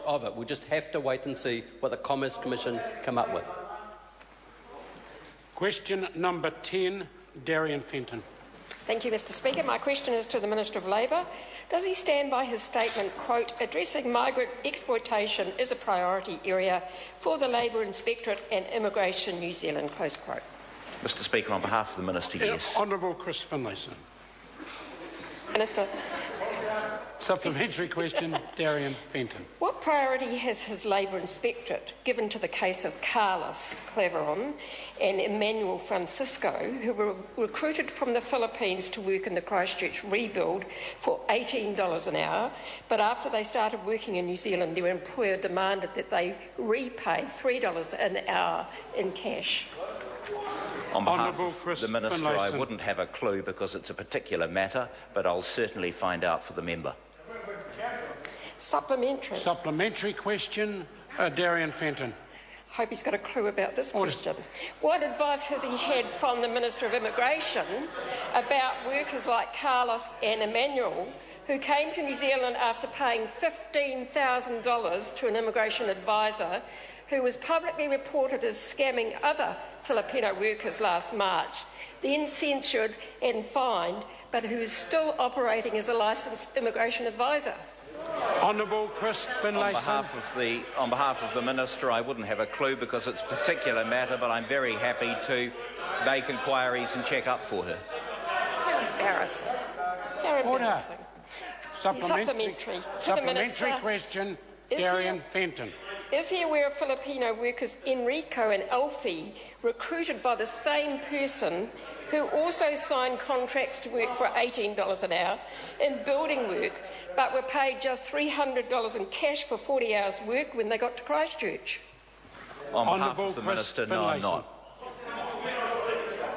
of it. We'll just have to wait and see what the Commerce Commission come up with. Question number 10, Darien Fenton. Thank you, Mr Speaker. My question is to the Minister of Labour. Does he stand by his statement, quote, addressing migrant exploitation is a priority area for the Labour Inspectorate and Immigration New Zealand, close quote? Mr Speaker, on behalf of the Minister, yes. Honourable Chris Finlayson. Minister. Supplementary question, Darien Fenton. What priority has his Labour Inspectorate given to the case of Carlos Claveron and Emmanuel Francisco, who were recruited from the Philippines to work in the Christchurch rebuild for $18 an hour, but after they started working in New Zealand, their employer demanded that they repay $3 an hour in cash? On behalf of the Minister, I wouldn't have a clue because it's a particular matter, but I'll certainly find out for the member. Supplementary. Supplementary question, Darien Fenton. Hope he's got a clue about this question. What advice has he had from the Minister of Immigration about workers like Carlos and Emmanuel, who came to New Zealand after paying $15,000 to an immigration advisor who was publicly reported as scamming other Filipino workers last March, then censured and fined, but who is still operating as a licensed immigration advisor? Honourable Chris Finlayson. On behalf of the Minister, I wouldn't have a clue because it's a particular matter, but I'm very happy to make inquiries and check up for her. How embarrassing. How embarrassing. Supplementary question, Darien Fenton. Is he aware of Filipino workers Enrico and Alfie recruited by the same person who also signed contracts to work for $18 an hour in building work, but were paid just $300 in cash for 40 hours work when they got to Christchurch? On behalf of the Minister, no, I'm not.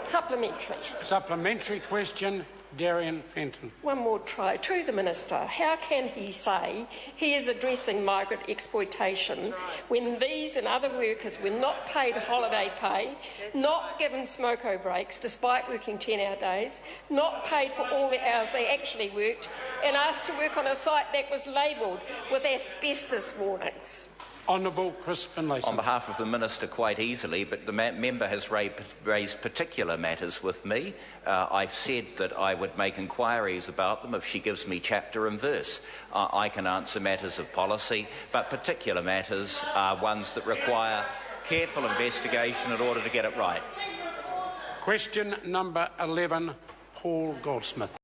Supplementary. Supplementary question, Darien Fenton. One more try to the Minister. How can he say he is addressing migrant exploitation when these and other workers were not paid holiday pay, not given smoko breaks despite working 10-hour days, not paid for all the hours they actually worked, and asked to work on a site that was labelled with asbestos warnings? Honourable Chris Finlayson. On behalf of the Minister, quite easily, but the member has raised particular matters with me. I've said that I would make inquiries about them if she gives me chapter and verse. I can answer matters of policy, but particular matters are ones that require careful investigation in order to get it right. Question number 11, Paul Goldsmith.